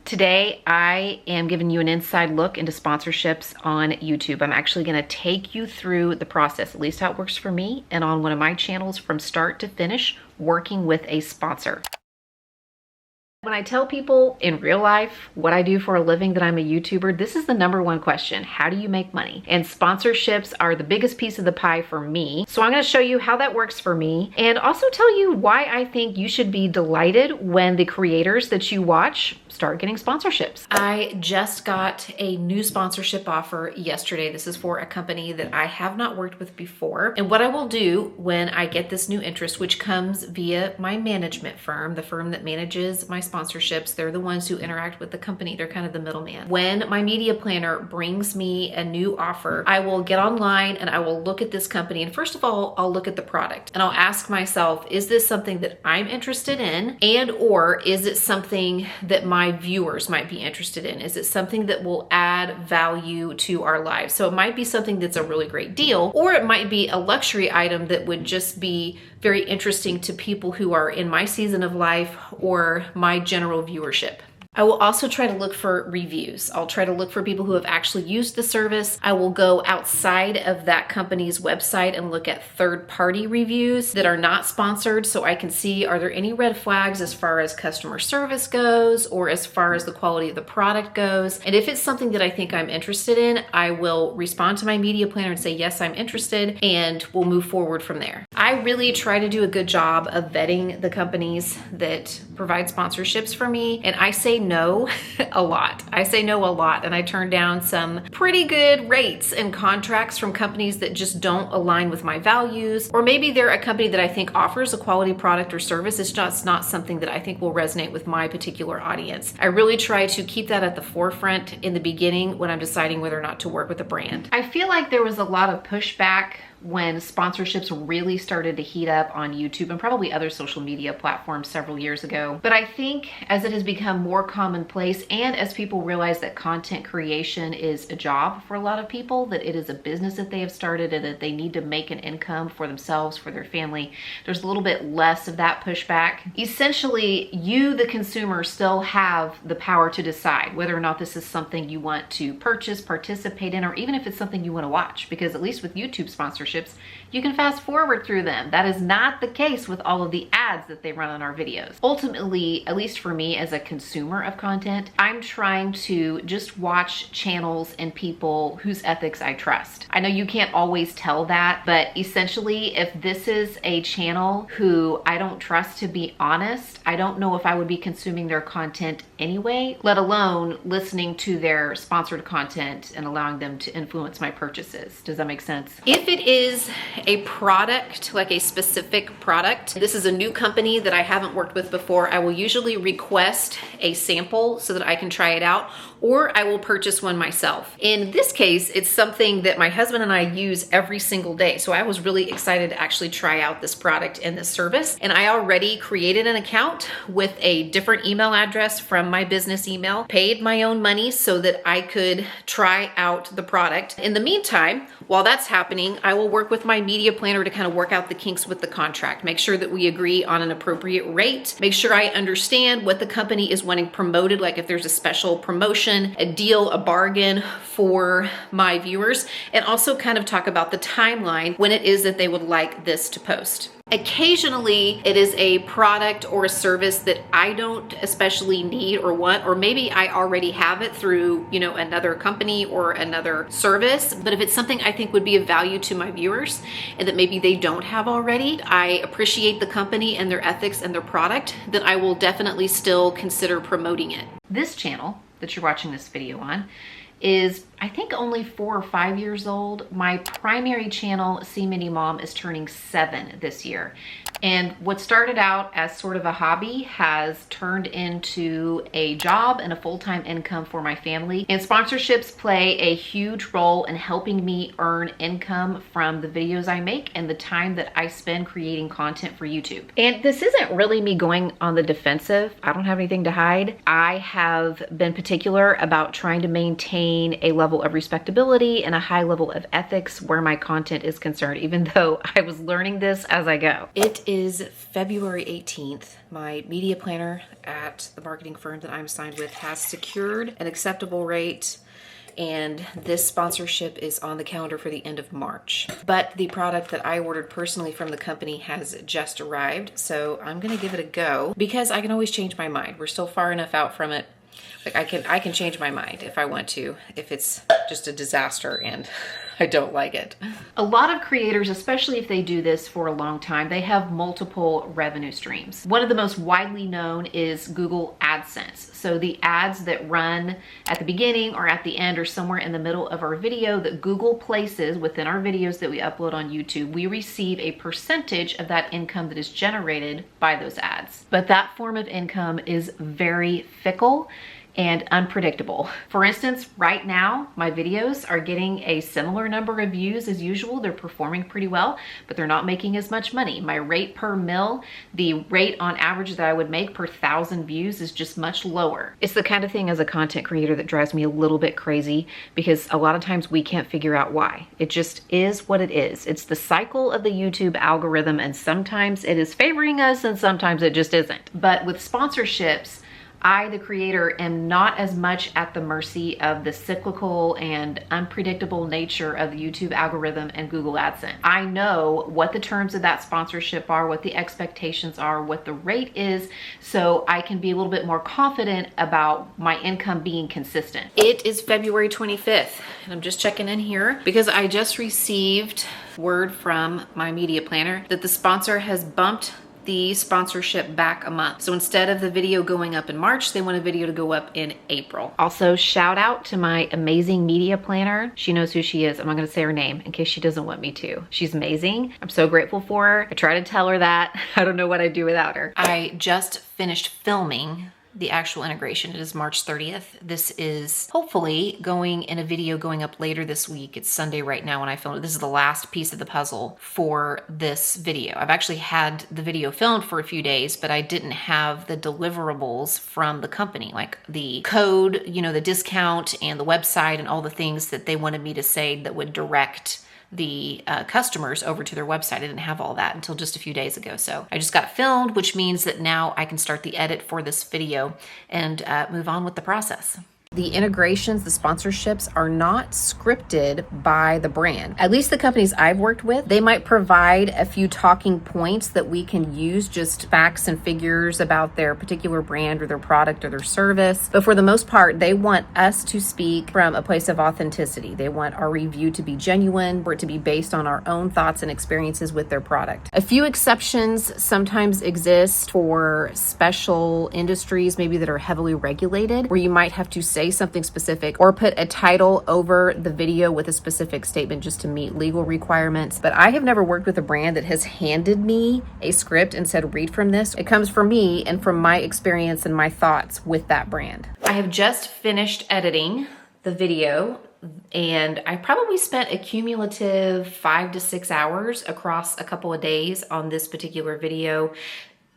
Today, I am giving you an inside look into sponsorships on YouTube. I'm actually gonna take you through the process, at least how it works for me, and on one of my channels from start to finish, working with a sponsor. When I tell people in real life what I do for a living, that I'm a YouTuber, this is the #1 question. How do you make money? And sponsorships are the biggest piece of the pie for me. So I'm gonna show you how that works for me and also tell you why I think you should be delighted when the creators that you watch start getting sponsorships. I just got a new sponsorship offer yesterday. This is for a company that I have not worked with before. And what I will do when I get this new interest, which comes via my management firm, the firm that manages my sponsorships, they're the ones who interact with the company. They're kind of the middleman. When my media planner brings me a new offer, I will get online and I will look at this company. And first of all, I'll look at the product and I'll ask myself, is this something that I'm interested in? And or is it something that my viewers might be interested in? Is it something that will add value to our lives? So it might be something that's a really great deal, or it might be a luxury item that would just be very interesting to people who are in my season of life or my general viewership. I will also try to look for reviews. I'll try to look for people who have actually used the service. I will go outside of that company's website and look at third-party reviews that are not sponsored so I can see, are there any red flags as far as customer service goes or as far as the quality of the product goes. And if it's something that I think I'm interested in, I will respond to my media planner and say, yes, I'm interested, and we'll move forward from there. I really try to do a good job of vetting the companies that provide sponsorships for me, and I say no a lot. I say no a lot, and I turn down some pretty good rates and contracts from companies that just don't align with my values, or maybe they're a company that I think offers a quality product or service. It's just not something that I think will resonate with my particular audience. I really try to keep that at the forefront in the beginning when I'm deciding whether or not to work with a brand. I feel like there was a lot of pushback when sponsorships really started to heat up on YouTube and probably other social media platforms several years ago. But I think as it has become more commonplace and as people realize that content creation is a job for a lot of people, that it is a business that they have started and that they need to make an income for themselves, for their family, there's a little bit less of that pushback. Essentially, you, the consumer, still have the power to decide whether or not this is something you want to purchase, participate in, or even if it's something you want to watch, because at least with YouTube sponsorships, you can fast forward through them. That is not the case with all of the ads that they run on our videos. Ultimately, at least for me as a consumer of content, I'm trying to just watch channels and people whose ethics I trust. I know you can't always tell that, but essentially, if this is a channel who I don't trust to be honest, I don't know if I would be consuming their content anyway, let alone listening to their sponsored content and allowing them to influence my purchases. Does that make sense? If it is a product, like a specific product, this is a new company that I haven't worked with before, I will usually request a sample so that I can try it out, or I will purchase one myself. In this case, it's something that my husband and I use every single day. So I was really excited to actually try out this product and this service. And I already created an account with a different email address from my business email, paid my own money so that I could try out the product. In the meantime, while that's happening, I will work with my media planner to kind of work out the kinks with the contract, make sure that we agree on an appropriate rate, make sure I understand what the company is wanting promoted, like if there's a special promotion, a deal, a bargain for my viewers, and also kind of talk about the timeline when it is that they would like this to post. Occasionally, it is a product or a service that I don't especially need or want, or maybe I already have it through, another company or another service. But if it's something I think would be of value to my viewers and that maybe they don't have already, I appreciate the company and their ethics and their product, then I will definitely still consider promoting it. This channel that you're watching this video on is, I think, only 4 or 5 years old. My primary channel, See Mini Mom, is turning 7 this year. And what started out as sort of a hobby has turned into a job and a full-time income for my family. And sponsorships play a huge role in helping me earn income from the videos I make and the time that I spend creating content for YouTube. And this isn't really me going on the defensive. I don't have anything to hide. I have been particular about trying to maintain a level of respectability and a high level of ethics where my content is concerned, even though I was learning this as I go. It is February 18th. My media planner at the marketing firm that I'm assigned with has secured an acceptable rate, and this sponsorship is on the calendar for the end of March. But the product that I ordered personally from the company has just arrived, so I'm gonna give it a go because I can always change my mind. We're still far enough out from it. Like I can change my mind if I want to, if it's just a disaster and I don't like it. A lot of creators, especially if they do this for a long time, they have multiple revenue streams. One of the most widely known is Google AdSense. So the ads that run at the beginning or at the end or somewhere in the middle of our video that Google places within our videos that we upload on YouTube, we receive a percentage of that income that is generated by those ads. But that form of income is very fickle and unpredictable. For instance, right now, my videos are getting a similar number of views as usual. They're performing pretty well, but they're not making as much money. My rate per mil, the rate on average that I would make per 1,000 views is just much lower. It's the kind of thing as a content creator that drives me a little bit crazy because a lot of times we can't figure out why. It just is what it is. It's the cycle of the YouTube algorithm, and sometimes it is favoring us and sometimes it just isn't. But with sponsorships, I, the creator, am not as much at the mercy of the cyclical and unpredictable nature of the YouTube algorithm and Google AdSense. I know what the terms of that sponsorship are, what the expectations are, what the rate is, so I can be a little bit more confident about my income being consistent. It is February 25th, and I'm just checking in here because I just received word from my media planner that the sponsor has bumped the sponsorship back a month. So instead of the video going up in March, they want a video to go up in April. Also, shout out to my amazing media planner. She knows who she is. I'm not gonna say her name in case she doesn't want me to. She's amazing. I'm so grateful for her. I try to tell her that. I don't know what I'd do without her. I just finished filming the actual integration. It is March 30th. This is hopefully going in a video going up later this week. It's Sunday right now when I filmed it. This is the last piece of the puzzle for this video. I've actually had the video filmed for a few days, but I didn't have the deliverables from the company, like the code, you know, the discount and the website and all the things that they wanted me to say that would direct the customers over to their website. I didn't have all that until just a few days ago. So I just got it filmed, which means that now I can start the edit for this video and move on with the process. The integrations, the sponsorships are not scripted by the brand. At least the companies I've worked with, they might provide a few talking points that we can use, just facts and figures about their particular brand or their product or their service. But for the most part, they want us to speak from a place of authenticity. They want our review to be genuine, for it to be based on our own thoughts and experiences with their product. A few exceptions sometimes exist for special industries, maybe that are heavily regulated, where you might have to say something specific or put a title over the video with a specific statement just to meet legal requirements. But I have never worked with a brand that has handed me a script and said, read from this. It comes from me and from my experience and my thoughts with that brand. I have just finished editing the video, and I probably spent a cumulative 5 to 6 hours across a couple of days on this particular video.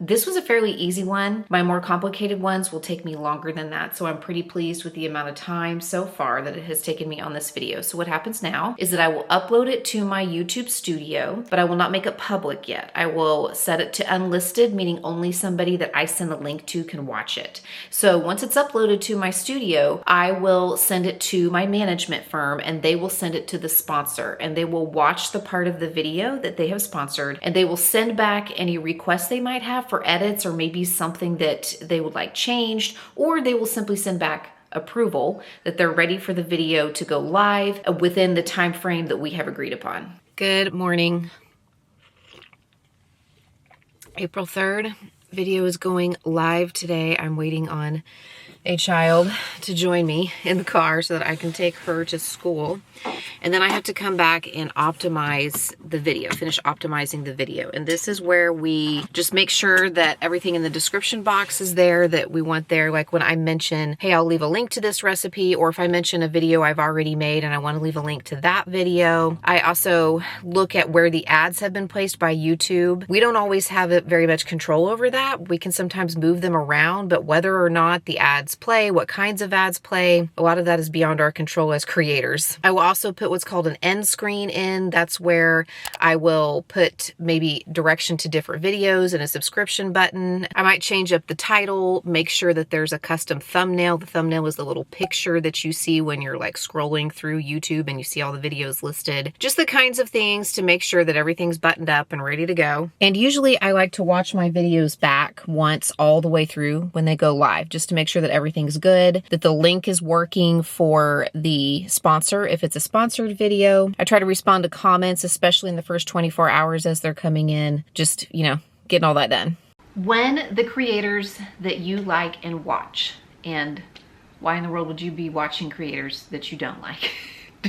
This was a fairly easy one. My more complicated ones will take me longer than that, so I'm pretty pleased with the amount of time so far that it has taken me on this video. So what happens now is that I will upload it to my YouTube studio, but I will not make it public yet. I will set it to unlisted, meaning only somebody that I send a link to can watch it. So once it's uploaded to my studio, I will send it to my management firm, and they will send it to the sponsor, and they will watch the part of the video that they have sponsored, and they will send back any requests they might have for edits or maybe something that they would like changed, or they will simply send back approval that they're ready for the video to go live within the time frame that we have agreed upon. Good morning. April 3rd, video is going live today. I'm waiting on a child to join me in the car so that I can take her to school. And then I have to come back and optimize the video, finish optimizing the video. And this is where we just make sure that everything in the description box is there that we want there. Like when I mention, hey, I'll leave a link to this recipe, or if I mention a video I've already made and I want to leave a link to that video. I also look at where the ads have been placed by YouTube. We don't always have very much control over that. that. We can sometimes move them around, but whether or not the ads play, what kinds of ads play, a lot of that is beyond our control as creators. I will also put what's called an end screen in. That's where I will put maybe direction to different videos and a subscription button. I might change up the title, make sure that there's a custom thumbnail. The thumbnail is the little picture that you see when you're like scrolling through YouTube and you see all the videos listed. Just the kinds of things to make sure that everything's buttoned up and ready to go. And usually I like to watch my videos back once all the way through when they go live, just to make sure that everything's good, that the link is working for the sponsor if it's a sponsored video. I try to respond to comments, especially in the first 24 hours as they're coming in, just, you know, getting all that done. When the creators that you like and watch, and why in the world would you be watching creators that you don't like?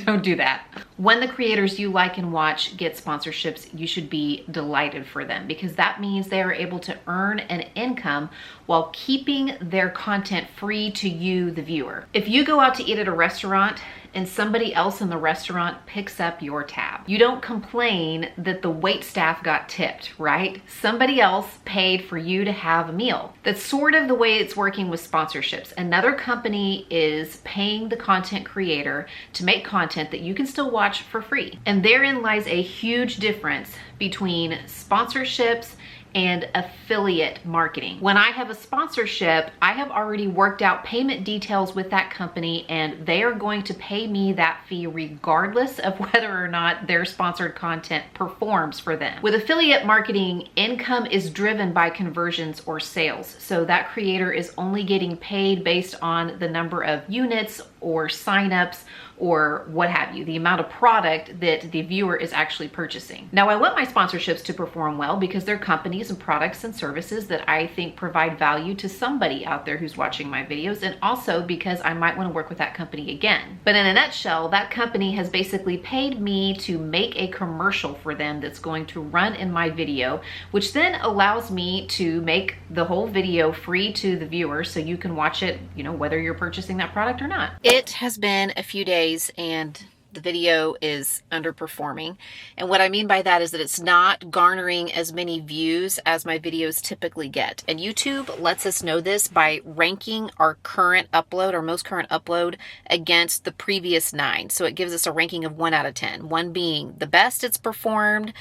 Don't do that. When the creators you like and watch get sponsorships, you should be delighted for them, because that means they are able to earn an income while keeping their content free to you, the viewer. If you go out to eat at a restaurant and somebody else in the restaurant picks up your tab, you don't complain that the wait staff got tipped, right? Somebody else paid for you to have a meal. That's sort of the way it's working with sponsorships. Another company is paying the content creator to make content that you can still watch for free. And therein lies a huge difference between sponsorships and affiliate marketing. When I have a sponsorship, I have already worked out payment details with that company, and they are going to pay me that fee regardless of whether or not their sponsored content performs for them. With affiliate marketing, income is driven by conversions or sales. So that creator is only getting paid based on the number of units or signups or what have you, the amount of product that the viewer is actually purchasing. Now, I want my sponsorships to perform well because they're companies and products and services that I think provide value to somebody out there who's watching my videos, and also because I might want to work with that company again. But in a nutshell, that company has basically paid me to make a commercial for them that's going to run in my video, which then allows me to make the whole video free to the viewer so you can watch it, you know, whether you're purchasing that product or not. It has been a few days and the video is underperforming. And what I mean by that is that it's not garnering as many views as my videos typically get. And YouTube lets us know this by ranking our current upload, our most current upload, against the previous 9. So it gives us a ranking of 1 out of 10. 1 being the best it's performed,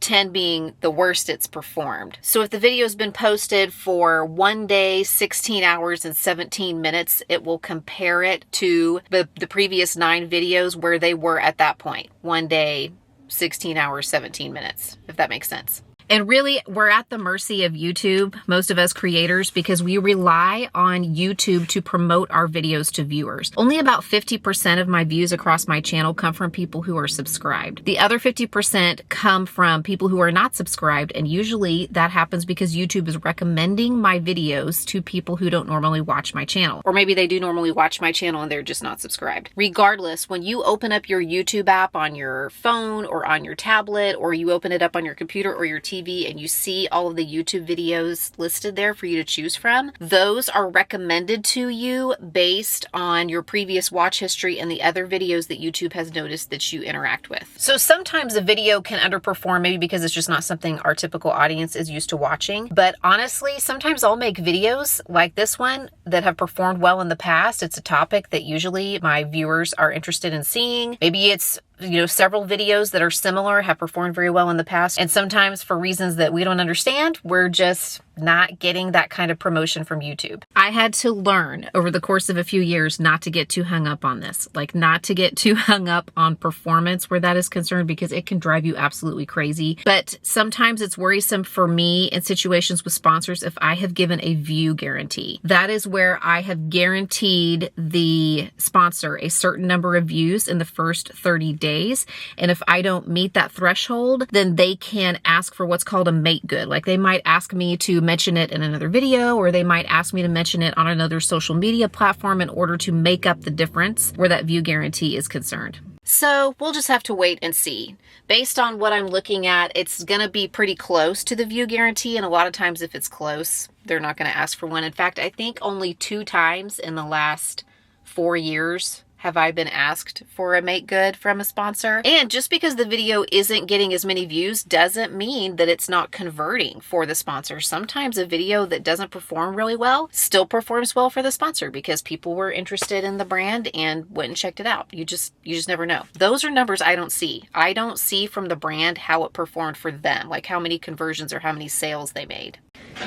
10 being the worst it's performed. So if the video has been posted for 1 day, 16 hours, and 17 minutes, it will compare it to the previous 9 videos where they were at that point. 1 day, 16 hours, 17 minutes, if that makes sense. And really, we're at the mercy of YouTube, most of us creators, because we rely on YouTube to promote our videos to viewers. Only about 50% of my views across my channel come from people who are subscribed. The other 50% come from people who are not subscribed, and usually that happens because YouTube is recommending my videos to people who don't normally watch my channel. Or maybe they do normally watch my channel and they're just not subscribed. Regardless, when you open up your YouTube app on your phone or on your tablet, or you open it up on your computer or your TV, and you see all of the YouTube videos listed there for you to choose from, those are recommended to you based on your previous watch history and the other videos that YouTube has noticed that you interact with. So sometimes a video can underperform, maybe because it's just not something our typical audience is used to watching. But honestly, sometimes I'll make videos like this one that have performed well in the past. It's a topic that usually my viewers are interested in seeing. Maybe it's, you know, several videos that are similar, have performed very well in the past. And sometimes for reasons that we don't understand, we're just not getting that kind of promotion from YouTube. I had to learn over the course of a few years not to get too hung up on this, like not to get too hung up on performance where that is concerned, because it can drive you absolutely crazy. But sometimes it's worrisome for me in situations with sponsors if I have given a view guarantee. That is where I have guaranteed the sponsor a certain number of views in the first 30 days. And if I don't meet that threshold, then they can ask for what's called a make good. Like they might ask me to mention it in another video, or they might ask me to mention it on another social media platform in order to make up the difference where that view guarantee is concerned. So we'll just have to wait and see. Based on what I'm looking at, it's going to be pretty close to the view guarantee. And a lot of times if it's close, they're not going to ask for one. In fact, I think only 2 times in the last 4 years have I been asked for a make good from a sponsor. And just because the video isn't getting as many views doesn't mean that it's not converting for the sponsor. Sometimes a video that doesn't perform really well still performs well for the sponsor because people were interested in the brand and went and checked it out. You just never know. Those are numbers I don't see. I don't see from the brand how it performed for them, like how many conversions or how many sales they made.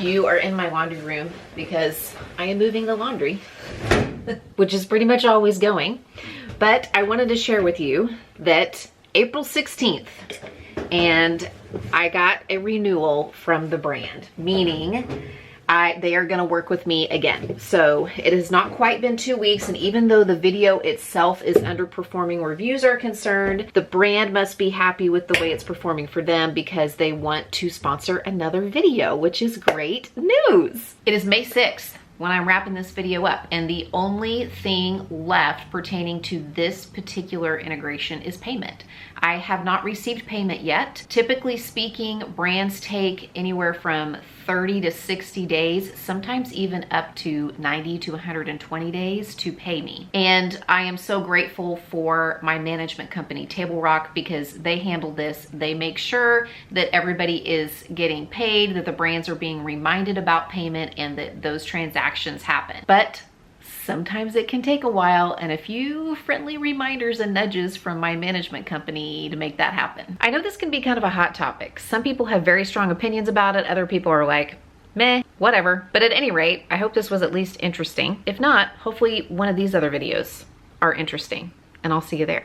You are in my laundry room because I am moving the laundry, which is pretty much always going. But I wanted to share with you that April 16th, and I got a renewal from the brand, meaning they are going to work with me again. So it has not quite been 2 weeks, and even though the video itself is underperforming where views are concerned, the brand must be happy with the way it's performing for them because they want to sponsor another video, which is great news. It is May 6th when I'm wrapping this video up, and the only thing left pertaining to this particular integration is payment. I have not received payment yet. Typically speaking, brands take anywhere from 30 to 60 days, sometimes even up to 90 to 120 days to pay me. And I am so grateful for my management company, Table Rock, because they handle this. They make sure that everybody is getting paid, that the brands are being reminded about payment, and that those transactions happen. But sometimes it can take a while and a few friendly reminders and nudges from my management company to make that happen. I know this can be kind of a hot topic. Some people have very strong opinions about it. Other people are like, meh, whatever. But at any rate, I hope this was at least interesting. If not, hopefully one of these other videos are interesting, and I'll see you there.